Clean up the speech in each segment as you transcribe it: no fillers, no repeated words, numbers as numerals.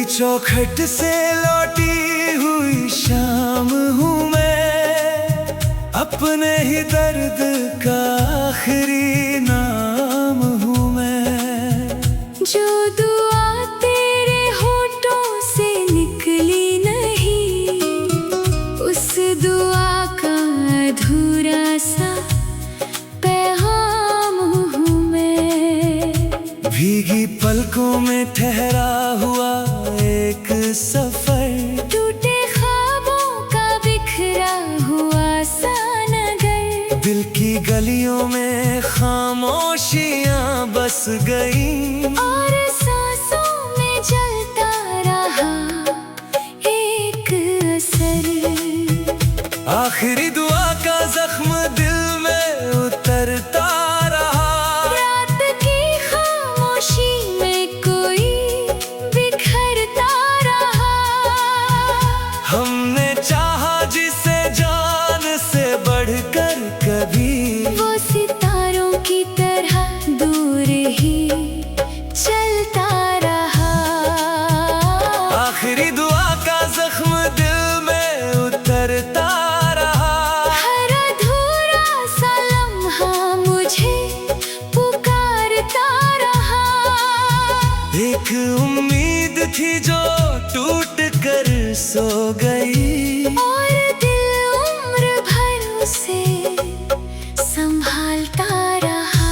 चौखट से लौटी हुई शाम हूँ मैं, अपने ही दर्द का आखिरी नाम हूँ मैं। जो दुआ तेरे होठों से निकली नहीं, उस दुआ का अधूरा सा पैगाम हूँ मैं। भीगी पलकों में ठहरा हुआ एक सफर, टूटे ख्वाबों का बिखरा हुआ सा नगर। दिल की गलियों में खामोशियां बस गई, और सांसों में जलता रहा एक असर। आखिरी दुआ का जख्म दिल में उतरता रहा। रात की खामोशी में कोई बिखरता रहा। हमने चाहा जिसे जान से बढ़कर कभी, वो सितारों की तरह दूर ही चलता रहा। आखिरी दुआ का जख्म दिल में उतरता रहा। हर अधूरा सा लम्हा मुझे पुकारता रहा। एक उम्मीद थी जो टूट कर सो गई, और दिल उम्र भर उसे संभालता रहा।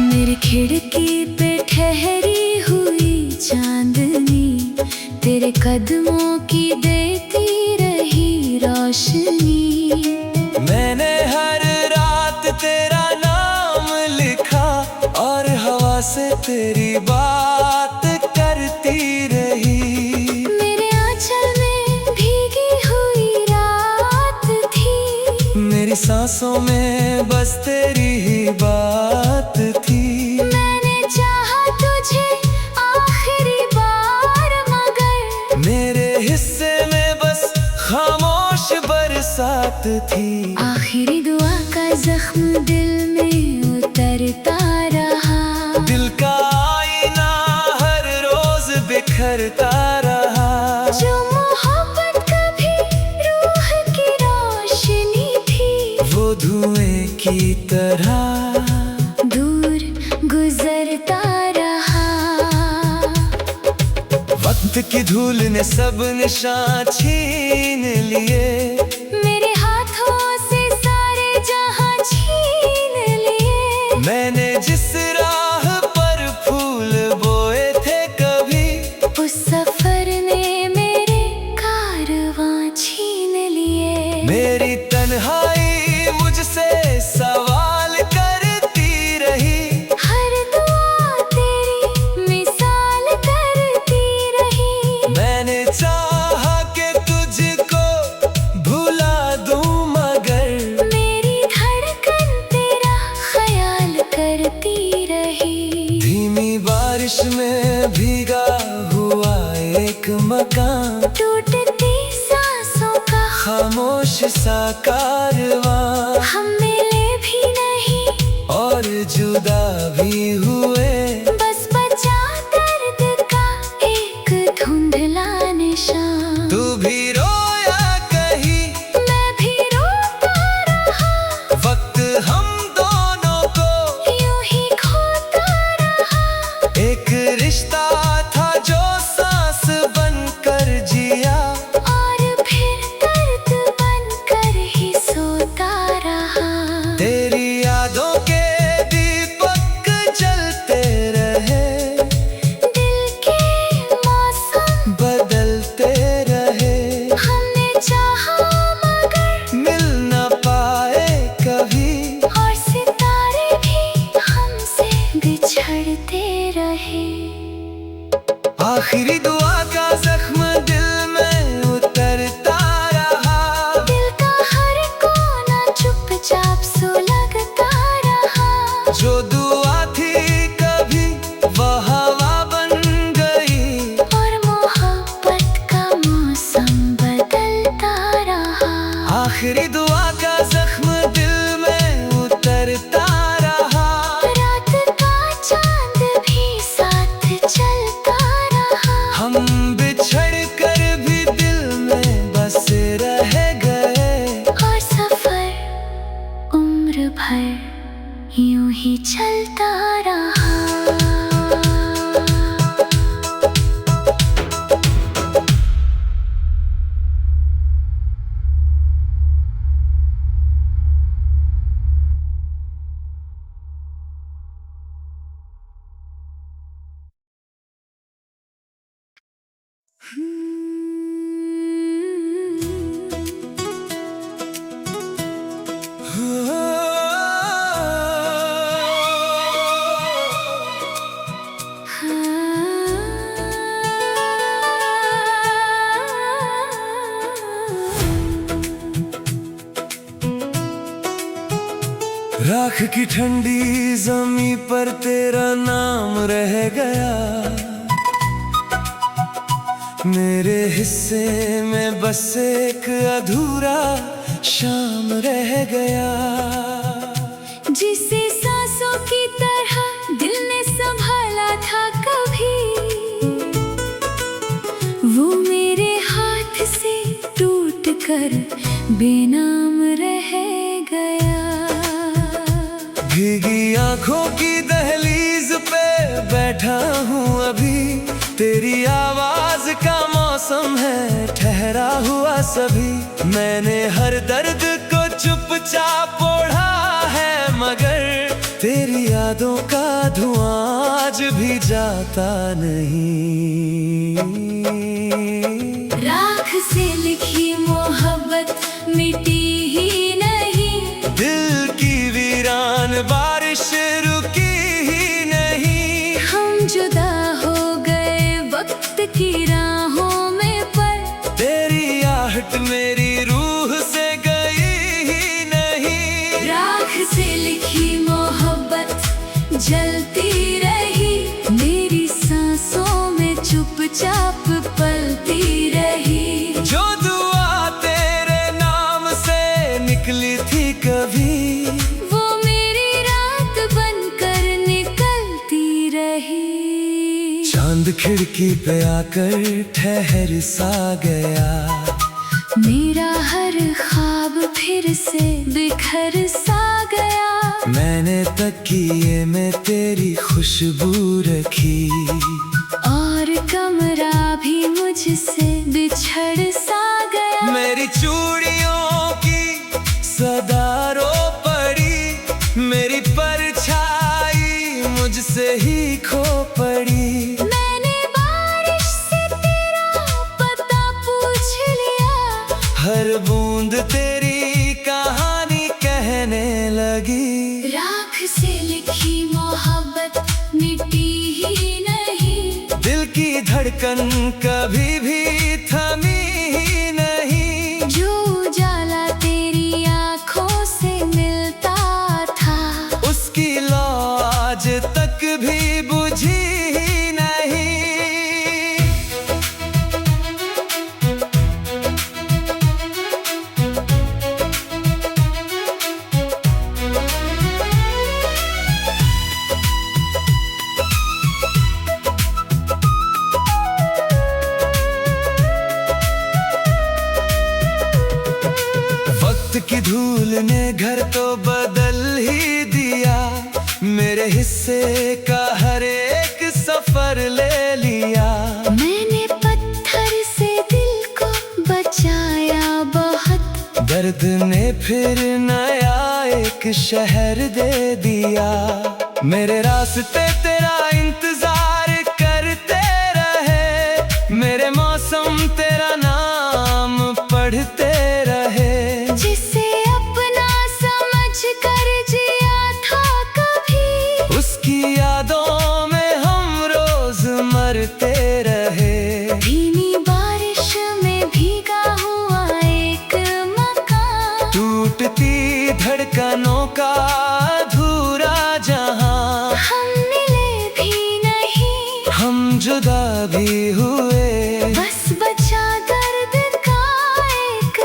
मेरी खिड़की पे ठहरी हुई चांदनी, तेरे कदमों की देती रही रोशनी। मैंने हर रात तेरा नाम लिखा, और हवा से तेरी बात करती रही। मेरे आंचल में भीगी हुई रात थी, मेरी सांसों में बस तेरी ही बात थी। मैंने चाहा तुझे आखिरी बार, मगर मेरे हिस्से में बस खामोश बरसात थी। आखिरी दुआ का जख्म दिल में उतरता रहा। दिल का आईना हर रोज बिखरता रहा। जो मोहब्बत कभी रूह की रोशनी थी, वो धुएं की तरह दूर गुजरता रहा। वक्त की धूल ने सब निशान छीन लिए, मेरे हाथों से सारे जहां छीन लिए। मैंने जिस राह पर फूल बोए थे कभी, उस सफर ने मेरे कारवां छीन लिए। मेरी तन्हाई मुझसे सवाल करती रही। हर दुआ तेरी मिसाल करती रही। मैंने चाहा कि तुझको भुला दूं, मगर मेरी धड़कन तेरा ख्याल करती रही। धीमी बारिश में भीगा हुआ एक मकान, टूटती सांसों का खामोश सा कारवां। हम मिले भी नहीं और जुदा भी हुए, बस बचा दर्द का एक धुंधला निशान। तू भी रोया कहीं, मैं भी रोता रहा। वक्त हम दोनों को यूं ही खोता रहा। एक रिश्ता था जो सांस बनकर जिया, और फिर दर्द बनकर ही सोता रहा। तेरी यादों के दीपक जलते रहे, दिल के मौसम बदलते रहे। तेरी दुआ का जख्म दिल में उतरता रहा। रात का चांद भी साथ चलता रहा। हम बिछड़ कर भी दिल में बसे रह गए। और सफर उम्र भर यूं ही चलता रहा। राख की ठंडी जमी पर तेरा नाम रह गया। मेरे हिस्से में बस एक अधूरा शाम रह गया। जिसे सांसों की तरह दिल ने संभाला था कभी, वो मेरे हाथ से टूट कर बेनाम रह गया। भीगी आंखों की दहलीज पे बैठा हूँ अभी। तेरी आवाज का मौसम है ठहरा हुआ सभी। मैंने हर दर्द को चुपचाप ओढ़ा है, मगर तेरी यादों का धुआं आज भी जाता नहीं। राख से लिखी मोहब्बत मिटी ही नहीं। दिल की वीरान बारिश रुकी ही नहीं। हम जुदा हो गए वक्त की राहों में, पर तेरी आहट मेरी रूह से गई ही नहीं। राख से लिखी मोहब्बत जलती रही, मेरी सांसों में चुपचाप पलती रही। जो दुआ तेरे नाम से निकली थी कभी, वो मेरी रात बनकर निकलती रही। चांद खिड़की पे आकर ठहर सा गया। मेरा हर ख्वाब फिर से बिखर सा गया। मैंने तकिए में तेरी खुशबू रखी, और कमरा भी मुझसे बिछड़ सा गया। मेरी चूड़ियों की सदा रो पड़ी। मेरी परछाई मुझसे ही खो पड़ी। मैंने बारिश से तेरा पता पूछ लिया। हर बूंद तेरी कहानी कहने लगी। राख से लिखी मोहब्बत मिटी ही नहीं। दिल की धड़कन कभी भी थमी ही नहीं। जो उजाला तेरी आँखों से मिलता था, उसकी लौ आज तक भी बुझी ही नहीं। वक्त की धूल ने घर तो बदल ही दिया। मेरे हिस्से का हर एक सफर ले लिया। मैंने पत्थर से दिल को बचाया बहुत। दर्द ने फिर नया एक शहर दे दिया। मेरे रास्ते तेरा इंतजार करते रहे। मेरे मौसम तेरा नाम पढ़ते रहे। जिसे अपना समझ कर जिया था कभी, उसकी यादों में हम रोज मरते रहे। धीमी बारिश में भीगा हुआ एक मकान, टूटती धड़कनों का अधूरा जहां। हम मिले भी नहीं, हम जुदा भी हुए। बस बचा दर्द का एक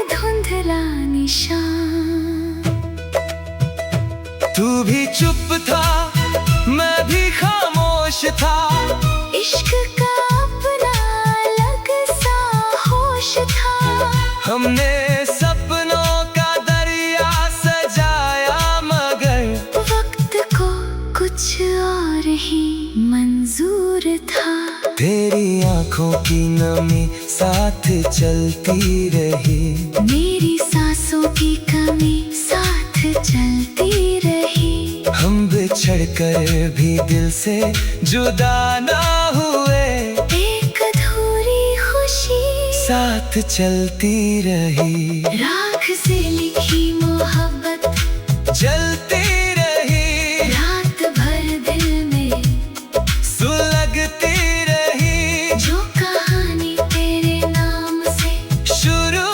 हमने सपनों का दरिया सजाया, मगर वक्त को कुछ और ही मंजूर था। तेरी आंखों की नमी साथ चलती रही, मेरी सांसों की कमी साथ चलती रही। हम बिछड़ कर भी दिल से जुदा ना हुए, एक अधूरी खुशी साथ चलती रही। राख से लिखी मोहब्बत जलती रही, रात भर दिल में सुलगती रही। जो कहानी तेरे नाम से शुरू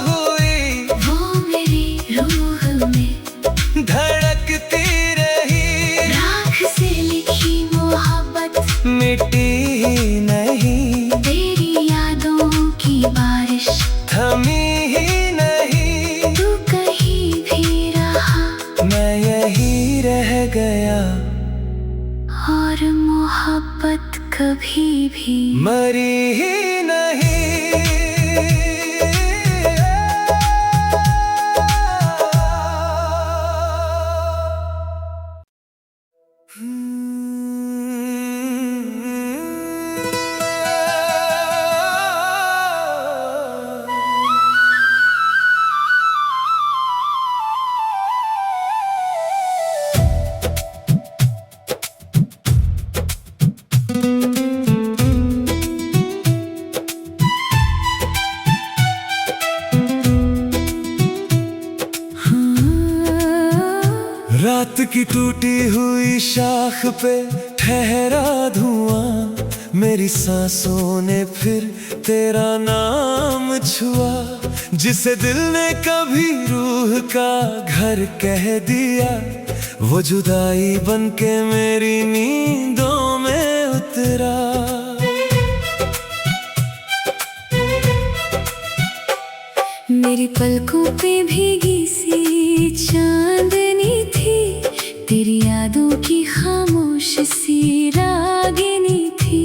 हुई, वो मेरी रूह में धड़कती रही। राख से लिखी मोहब्बत मिटी ही नहीं, तेरी यादों की बारिश थमी ही नहीं। तू कहीं भी रहा, मैं यही रह गया, और मोहब्बत कभी भी मरी ही नहीं। रात की टूटी हुई शाख पे ठहरा धुआं, मेरी सांसों ने फिर तेरा नाम छुआ। जिसे दिल ने कभी रूह का घर कह दिया, वो जुदाई बनके मेरी नींदों में उतरा। मेरी पलकों पे भीगी सी चांदनी थी, तेरी यादों की खामोश सी रागिनी थी।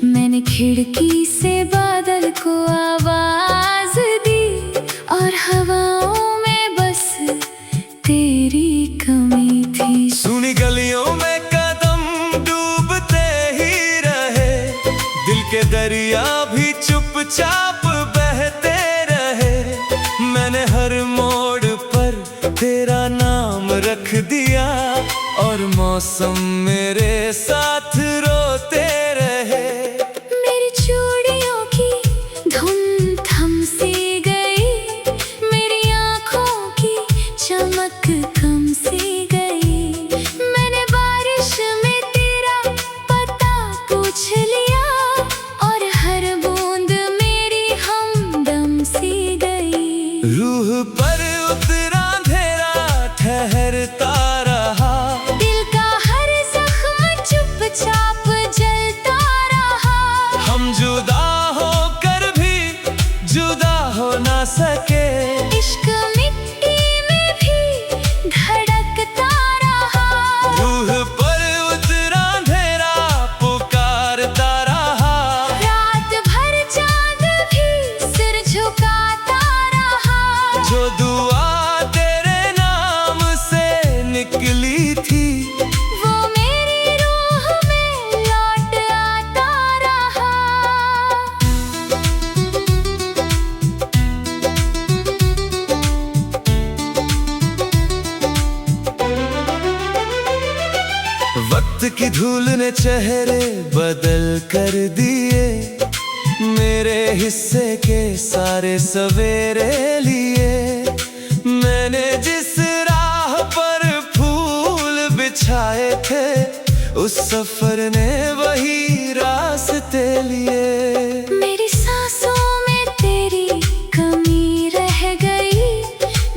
मैंने खिड़की से बादल को आवाज दी, और हवाओं में बस तेरी कमी थी। सुनी गलियों में कदम डूबते ही रहे, दिल के दरिया भी चुपचाप बहते रहे। मैंने हर मोड़ पर तेरा नाम रख दिया, और मौसम मेरे साथ रोते रहे। मेरी चूड़ियों की धुन थम सी गई, मेरी आँखों की चमक कम सी गई। मैंने बारिश में तेरा पता पूछ लिया, और हर बूंद मेरी हमदम सी गई। रूह पर उतरा अंधेरा ठहरता रहा, दिल का हर जख्म चुपचाप जलता रहा। हम जुदा होकर भी जुदा हो ना सके। इश्क मिट्टी में भी धड़कता रहा, रूह पर उतरा अंधेरा पुकारता रहा। रात भर चांद भी सिर झुकाता रहा। जो दुआ तेरे नाम से निकली थी, वो मेरी रूह में लौट आता रहा। वक्त की धूल ने चेहरे बदल कर दिए, मेरे हिस्से के सारे सवेरे लिए। मैंने जिस राह पर फूल बिछाए थे, उस सफर ने वही रास्ते लिए। मेरी सांसों में तेरी कमी रह गई,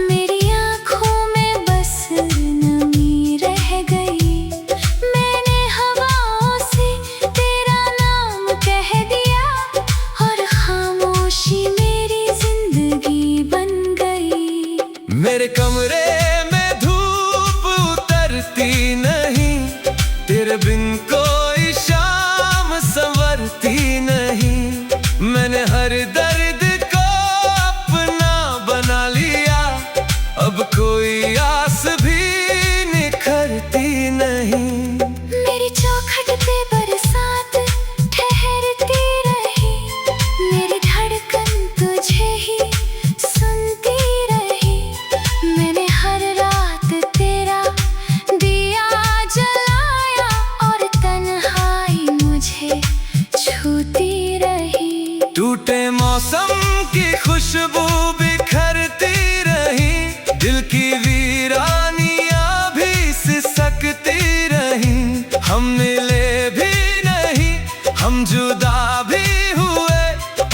मेरी आँखों में बस नमी रह गई। मैंने हवाओं से तेरा नाम कह दिया, और खामोशी मेरी जिंदगी बन गई। मेरे कमरे में धूप उतरती नहीं, तेरे बिन कोई शाम संवरती नहीं। मैंने हर दर्द को खुशबू बिखरती रही, दिल की वीरानियां भी सिसकती रही। हम मिले भी नहीं, हम जुदा भी हुए,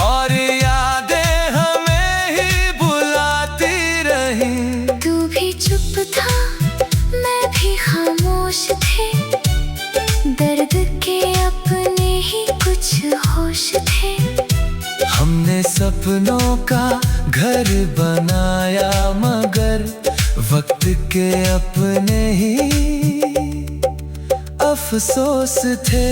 और यादें हमें ही बुलाती रही। तू भी चुप था, मैं भी खामोश थे, दर्द के अपने ही कुछ होश थे। हमने सपनों का घर बनाया, मगर वक्त के अपने ही अफसोस थे।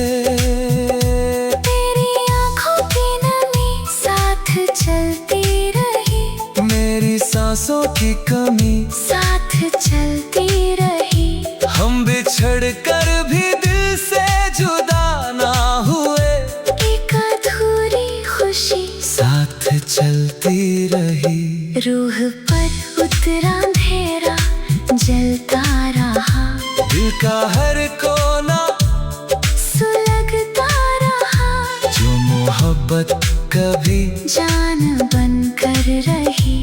तेरी आंखों की नमी साथ चलती रही, मेरी सांसों की कमी साथ चलती रही। हम बिछड़ कर भी दिल से जुदा ना हुए, एक अधूरी खुशी साथ चलती रही। रूह पर उतरा अंधेरा जलता रहा, दिल का हर कोना सुलगता रहा। जो मोहब्बत कभी जान बन कर रही,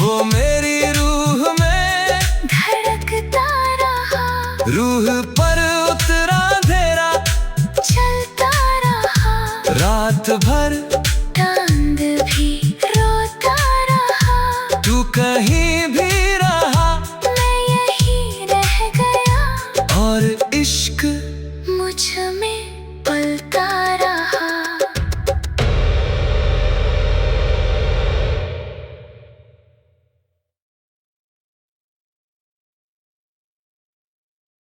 वो मेरी रूह में धड़कता रहा। रूह पर उतरा अंधेरा चलता रहा, रात भर चांद भी रोता रहा। तू कहीं